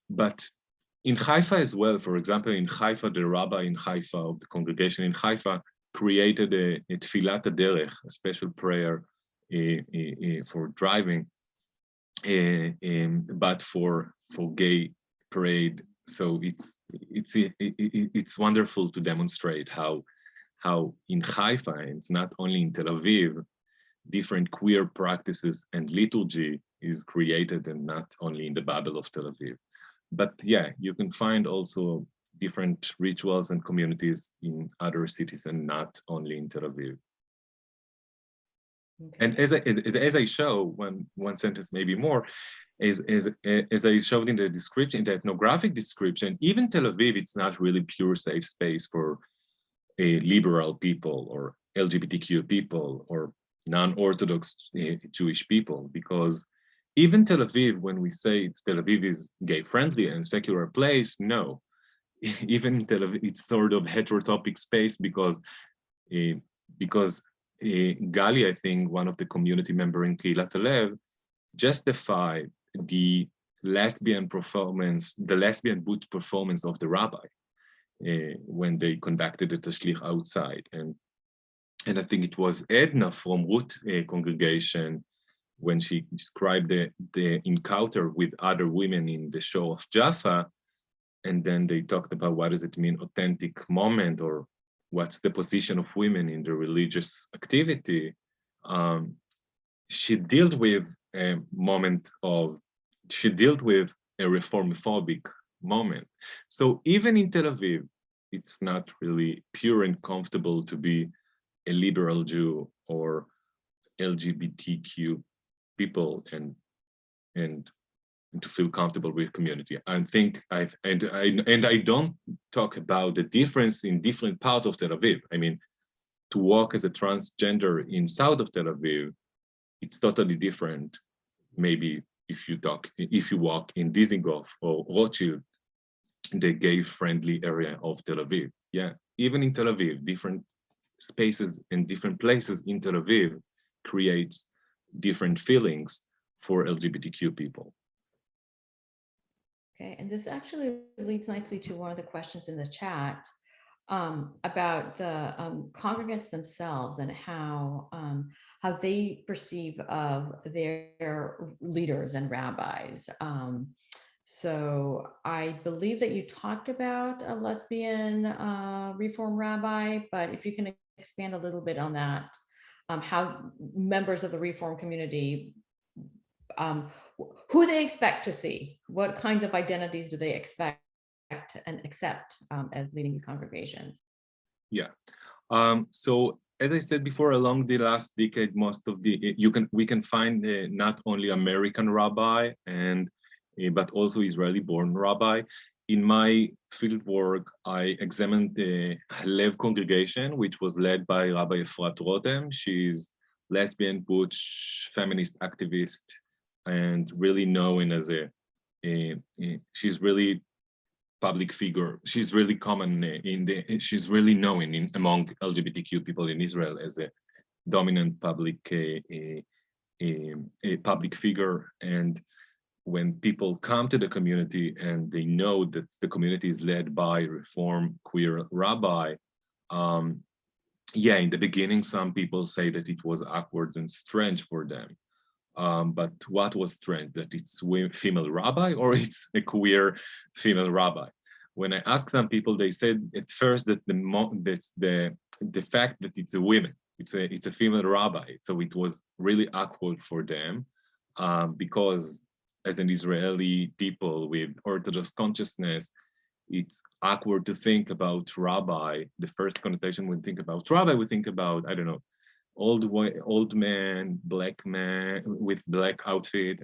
But in Haifa as well, for example, in Haifa, the rabbi in Haifa of the congregation in Haifa created a Tfilat HaDerech, a special prayer for driving, but for gay parade. So it's wonderful to demonstrate how in Haifa, it's not only in Tel Aviv, different queer practices and liturgy is created, and not only in the Babel of Tel Aviv. But yeah, you can find also different rituals and communities in other cities and not only in Tel Aviv. Okay. And as I show, one sentence maybe more, as I showed in the description, in the ethnographic description, even Tel Aviv, it's not really pure safe space for liberal people or LGBTQ people or non-Orthodox Jewish people, because even Tel Aviv, when we say Tel Aviv is gay-friendly and secular place, no. Even Tel Aviv, it's sort of heterotopic space because Gali, I think, one of the community member in Keilat Alev, justified the lesbian performance, the lesbian boot performance of the rabbi when they conducted the tashlich outside. And I think it was Edna from Root congregation when she described the encounter with other women in the show of Jaffa, and then they talked about what does it mean authentic moment, or what's the position of women in the religious activity. She dealt with a moment of, she dealt with a reformophobic moment. So even in Tel Aviv, it's not really pure and comfortable to be a liberal Jew or LGBTQ people and to feel comfortable with community. I think I don't talk about the difference in different parts of Tel Aviv. I mean, to walk as a transgender in south of Tel Aviv, it's totally different. Maybe if you walk in Dizengoff or Rothschild, the gay-friendly area of Tel Aviv. Yeah, even in Tel Aviv, different spaces and different places in Tel Aviv creates different feelings for LGBTQ people. Okay, and this actually leads nicely to one of the questions in the chat about the congregants themselves and how they perceive of their leaders and rabbis. So I believe that you talked about a lesbian Reform rabbi, but if you can expand a little bit on that, how members of the Reform community, who they expect to see, what kinds of identities do they expect and accept as leading these congregations? Yeah. So as I said before, along the last decade, most of the we can find not only American rabbi but also Israeli-born rabbi. in my field work, I examined the Halev congregation, which was led by Rabbi Efrat Rotem. She's lesbian, butch, feminist activist, and really known as she's really public figure. She's really common she's really known among LGBTQ people in Israel as a dominant public public figure. And when people come to the community and they know that the community is led by a Reform queer rabbi, yeah, in the beginning, some people say that it was awkward and strange for them. But what was strange? That it's a female rabbi or it's a queer female rabbi? When I asked some people, they said at first that the fact that it's a woman, it's a female rabbi, so it was really awkward for them because as an Israeli people with Orthodox consciousness, it's awkward to think about rabbi. The first connotation when we think about rabbi, we think about, I don't know, old man, black man with black outfit,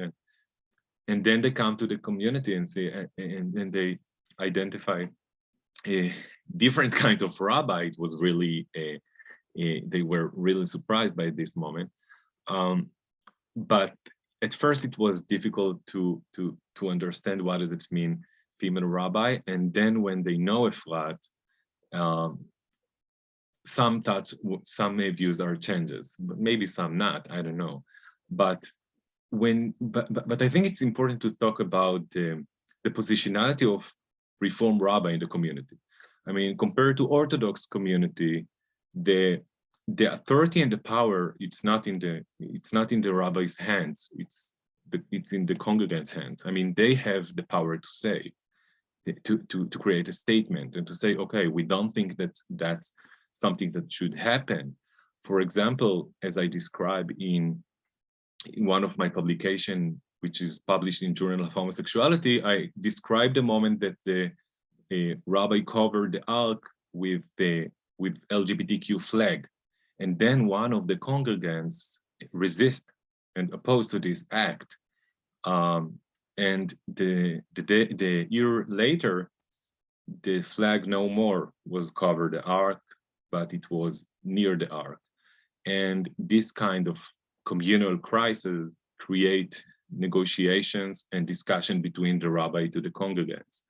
and then they come to the community and see, and they identify a different kind of rabbi. It was really they were really surprised by this moment, but at first it was difficult to understand what does it mean female rabbi, and then when they know Efrat, some views are changes, but maybe some not. I don't know. But I think it's important to talk about the positionality of Reform rabbi in the community. I mean, compared to Orthodox community, the authority and the power, it's not in the rabbi's hands. It's in the congregants' hands. I mean, they have the power to say, to create a statement and to say, okay, we don't think that's something that should happen. For example, as I describe in one of my publications, which is published in Journal of Homosexuality, I described the moment that the rabbi covered the ark with LGBTQ flag, and then one of the congregants resist and opposed to this act, and the year later, the flag no more was covered the ark, but it was near the ark, and this kind of communal crisis create negotiations and discussion between the rabbi to the congregants.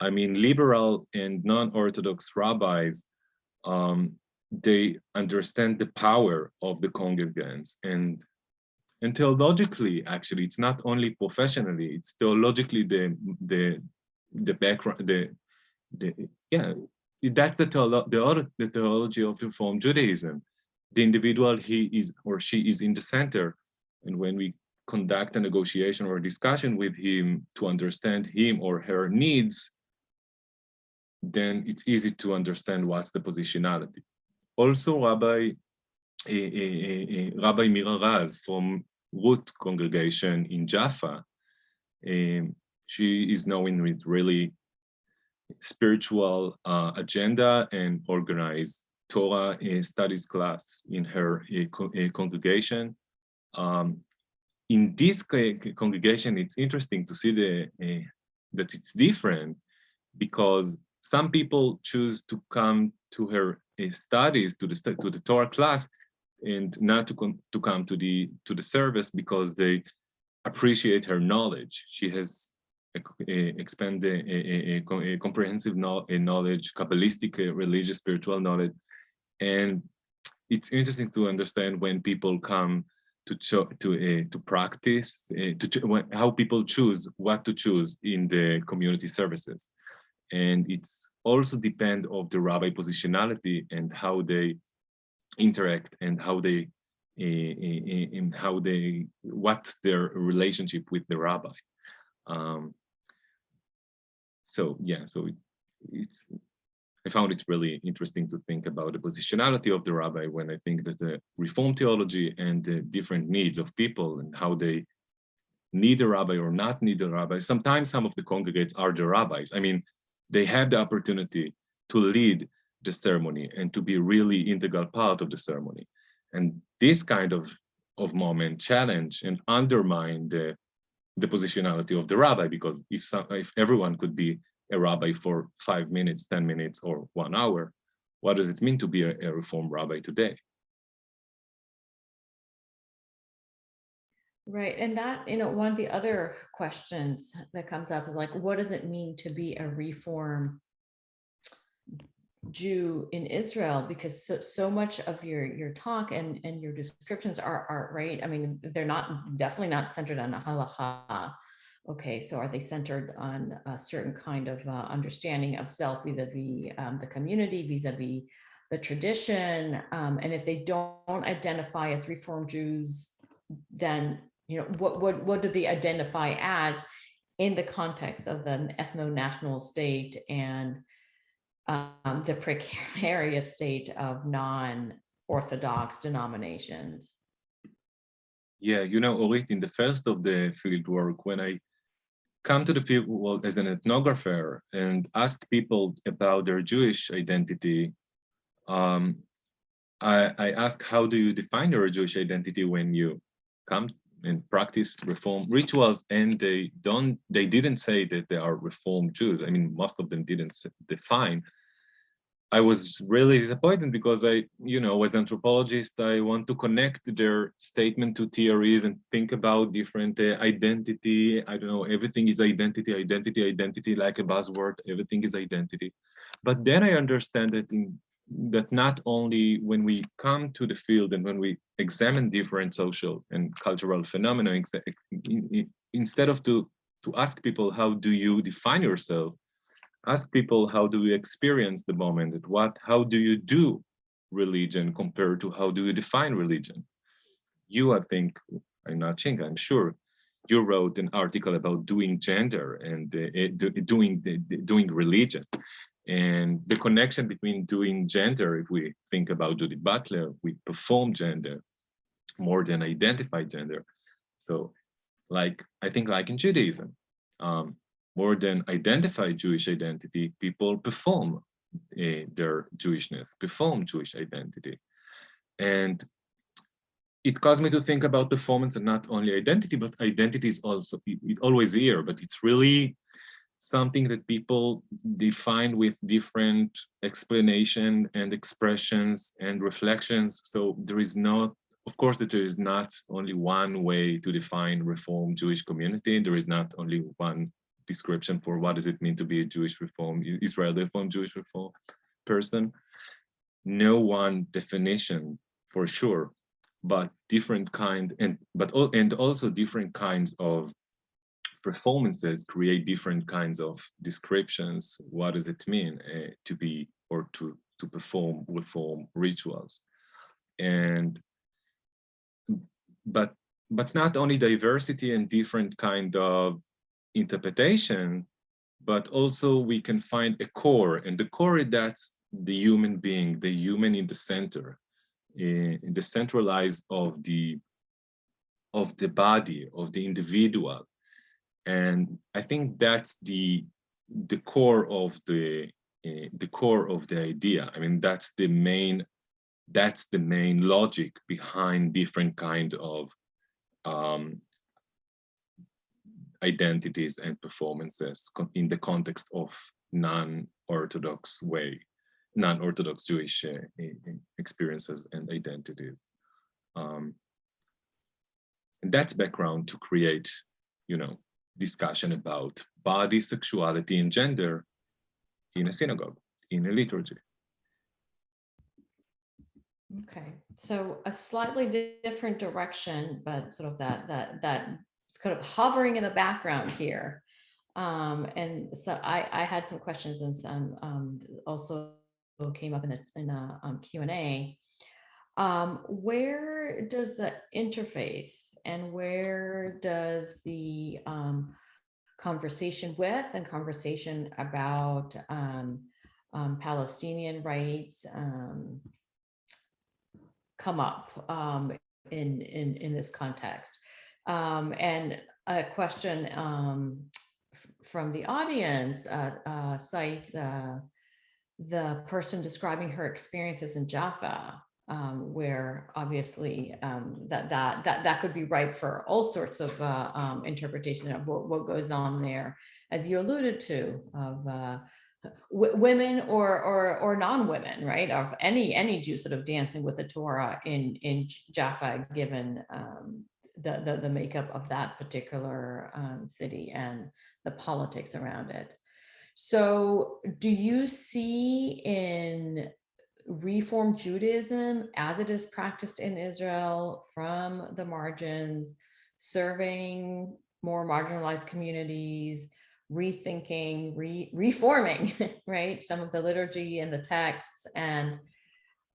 I mean, liberal and non-Orthodox rabbis, they understand the power of the congregants, and theologically, actually, it's not only professionally, it's theologically the background, yeah, that's the theology of Reform Judaism. The individual, he is or she is in the center, and when we conduct a negotiation or a discussion with him to understand him or her needs, then it's easy to understand what's the positionality. Also, Rabbi Mira Raz from Root congregation in Jaffa, she is known with really spiritual agenda and organized Torah studies class in her congregation. In this congregation, it's interesting to see that it's different, because some people choose to come to her studies, to the Torah class, and not to come to the service because they appreciate her knowledge. She has expanded a comprehensive knowledge, Kabbalistic, religious, spiritual knowledge, and it's interesting to understand when people come to practice, how people choose what to choose in the community services. And it's also depend of the rabbi positionality and how they interact and what's their relationship with the rabbi. So yeah, so I found it really interesting to think about the positionality of the rabbi when I think that the Reform theology and the different needs of people and how they need a rabbi or not need a rabbi. Sometimes some of the congregates are the rabbis. I mean, they have the opportunity to lead the ceremony and to be really integral part of the ceremony. And this kind of moment challenge and undermine the positionality of the rabbi, because if everyone could be a rabbi for 5 minutes, 10 minutes, or 1 hour. What does it mean to be a Reform rabbi today? Right, and that, one of the other questions that comes up is like, what does it mean to be a Reform Jew in Israel? Because so much of your talk and your descriptions are right. I mean, they're definitely not centered on halacha. Okay, so are they centered on a certain kind of understanding of self vis-a-vis the community, vis-a-vis the tradition? And if they don't identify as Reform Jews, then what do they identify as in the context of the ethno-national state and the precarious state of non-Orthodox denominations? Yeah, Orit, in the first of the field work, when I come to the field work as an ethnographer and ask people about their Jewish identity, I ask, how do you define your Jewish identity when you come and practice Reform rituals? And they didn't say that they are Reform Jews. I mean, most of them didn't define. I was really disappointed because as an anthropologist, I want to connect their statement to theories and think about different identity. I don't know, everything is identity, like a buzzword, everything is identity. But then I understand that not only when we come to the field and when we examine different social and cultural phenomena, instead of to ask people, how do you define yourself? Ask people, how do you experience the moment? How do you do religion compared to how do you define religion? I think, I'm sure, you wrote an article about doing gender and doing religion. And the connection between doing gender, if we think about Judith Butler, we perform gender more than identify gender. So I think in Judaism, more than identify Jewish identity, people perform their Jewishness, perform Jewish identity. And it caused me to think about performance and not only identity, but identity is also, it always here, but it's really something that people define with different explanation and expressions and reflections. So there is not, of course, that there is not only one way to define Reform Jewish community. There is not only one description for what does it mean to be a Jewish Reform, Israeli Reform, Jewish Reform person. No one definition for sure, but different kind and also different kinds of performances create different kinds of descriptions. What does it mean to be or to perform Reform rituals? But not only diversity and different kind of interpretation, but also we can find a core, and the core, that's the human being, the human in the center, in the centralized of the body, of the individual. And I think that's the core of the idea. I mean, that's the main logic behind different kind of identities and performances in the context of non-Orthodox Jewish experiences and identities. And that's background to create, discussion about body, sexuality, and gender in a synagogue, in a liturgy. Okay, so a slightly different direction, but sort of that it's kind of hovering in the background here. And so I had some questions and some also came up in the Q&A. Where does the interface and where does the conversation with and conversation about Palestinian rights come up in this context? And a question from the audience cites the person describing her experiences in Jaffa, where obviously that could be ripe for all sorts of interpretation of what goes on there, as you alluded to, of women or non-women, right? Of any Jew sort of dancing with the Torah in Jaffa, given the makeup of that particular city and the politics around it. So do you see in Reform Judaism, as it is practiced in Israel from the margins, serving more marginalized communities, rethinking, reforming, right, some of the liturgy and the texts and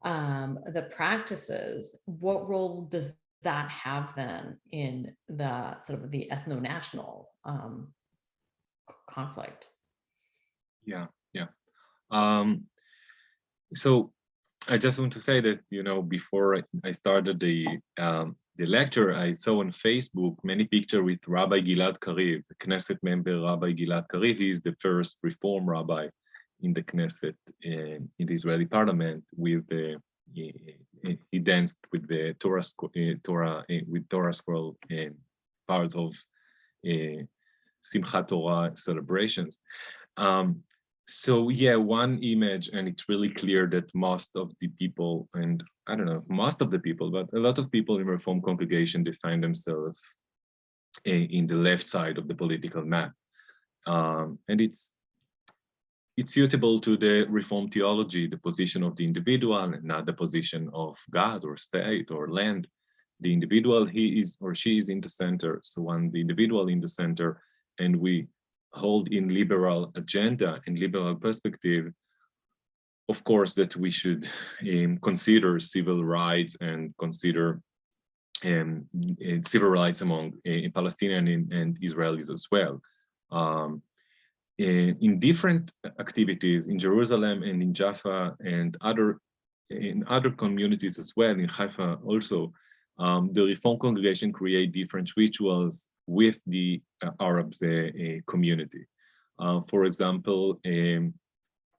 the practices, what role does that have then in the sort of the ethno-national conflict? Yeah. So I just want to say that, you know, before I started the lecture, I saw on Facebook many pictures with Rabbi Gilad Kariv, the Knesset member Rabbi Gilad Kariv. He is the first Reform rabbi in the Knesset, in the Israeli parliament. With the he danced with the Torah scroll parts of Simchat Torah celebrations. So yeah, one image, and it's really clear that most of the people, and I don't know, most of the people, but a lot of people in Reform congregation, they find themselves in the left side of the political map. And it's suitable to the Reform theology, the position of the individual and not the position of God or state or land. The individual, he is or she is in the center. So when the individual in the center, and we hold in liberal agenda and liberal perspective, of course, that we should consider civil rights and consider civil rights among Palestinian and Israelis as well. In different activities in Jerusalem and in Jaffa and in other communities as well, in Haifa also, the Reform congregation create different rituals with the Arabs community. For example,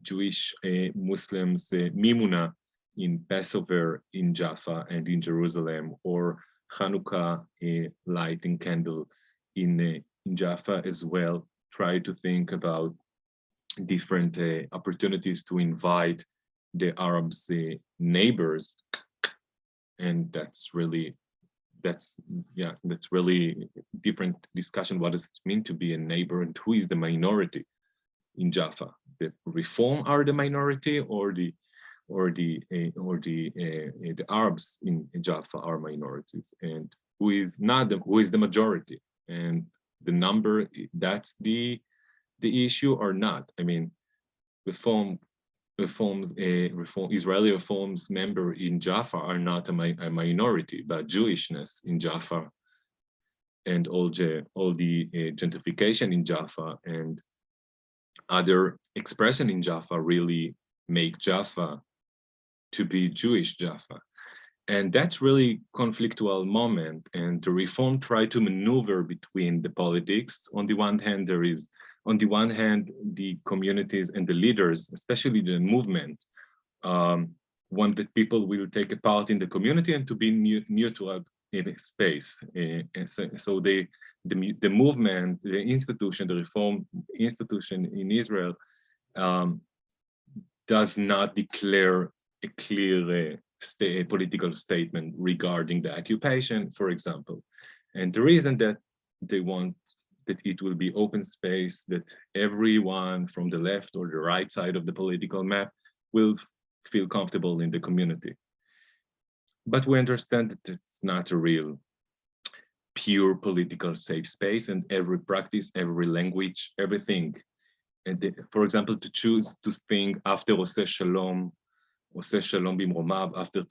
Jewish Muslims Mimuna in Passover in Jaffa and in Jerusalem, or Hanukkah lighting candle in Jaffa as well, try to think about different opportunities to invite the Arabs neighbors. And that's really different discussion. What does it mean to be a neighbor, and who is the minority in Jaffa? The Reform are the minority, or the Arabs in Jaffa are minorities, and who is the majority? And the number, that's the issue or not? I mean, Israeli Reforms member in Jaffa are not a minority, but Jewishness in Jaffa and all the gentrification in Jaffa and other expression in Jaffa really make Jaffa to be Jewish Jaffa. And that's really conflictual moment. And the Reform try to maneuver between the politics. On the one hand, the communities and the leaders, especially the movement, want that people will take a part in the community and to be neutral in a space. So the movement, the institution, the Reform institution in Israel does not declare a clear political statement regarding the occupation, for example. And the reason that they want that it will be open space, that everyone from the left or the right side of the political map will feel comfortable in the community. But we understand that it's not a real pure political safe space, and every practice, every language, everything. And for example, to choose to think after Oseh Shalom bimromav, after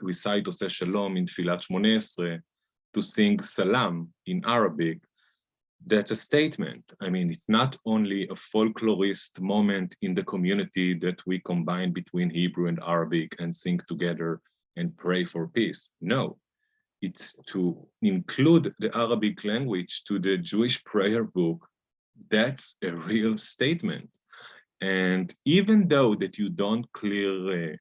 recite Oseh Shalom in Tfilat Shmoneh Esrei, to sing Salam in Arabic, that's a statement. I mean, it's not only a folklorist moment in the community that we combine between Hebrew and Arabic and sing together and pray for peace. No, it's to include the Arabic language to the Jewish prayer book. That's a real statement. And even though that you don't clearly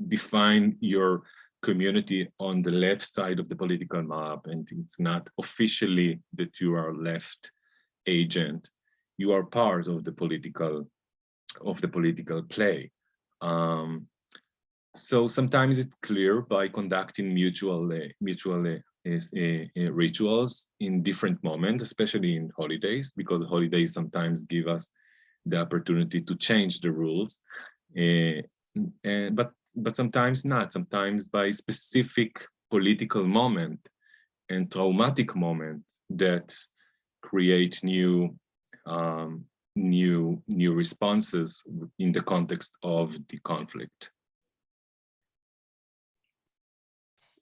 define your community on the left side of the political map, and it's not officially that you are left agent. You are part of the political play. So sometimes it's clear by conducting mutual rituals in different moments, especially in holidays, because holidays sometimes give us the opportunity to change the rules. But sometimes not. Sometimes by specific political moment and traumatic moment that create new responses in the context of the conflict.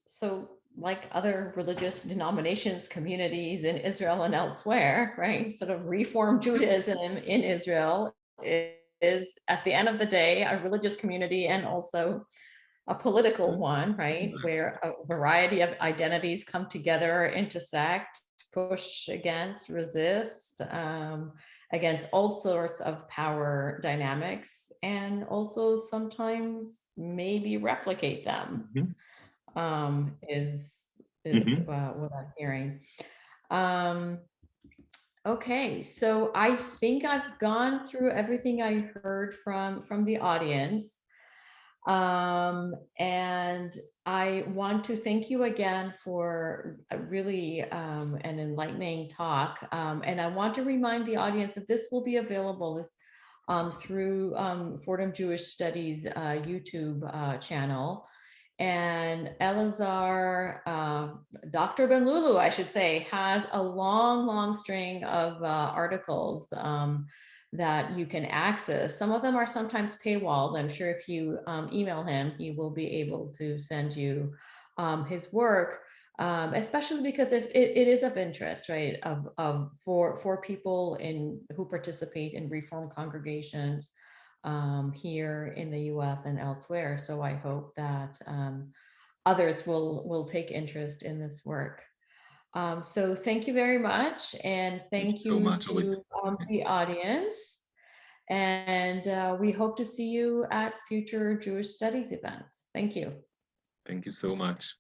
So, like other religious denominations, communities in Israel and elsewhere, right? Sort of Reform Judaism in Israel is, at the end of the day, a religious community and also a political one, right? Where a variety of identities come together, intersect, push against, resist, against all sorts of power dynamics, and also sometimes maybe replicate them. Is what I'm hearing. Okay, so I think I've gone through everything I heard from the audience. And I want to thank you again for a really an enlightening talk. And I want to remind the audience that this will be available through Fordham Jewish Studies YouTube channel. And Elazar, Dr. Ben Lulu, I should say, has a long string of articles that you can access. Some of them are sometimes paywalled. I'm sure if you email him, he will be able to send you his work, especially because if it is of interest, right, for people who participate in Reform congregations here in the US and elsewhere. So I hope that others will take interest in this work. So thank you very much. And thank you so much to the audience. And we hope to see you at future Jewish Studies events. Thank you. Thank you so much.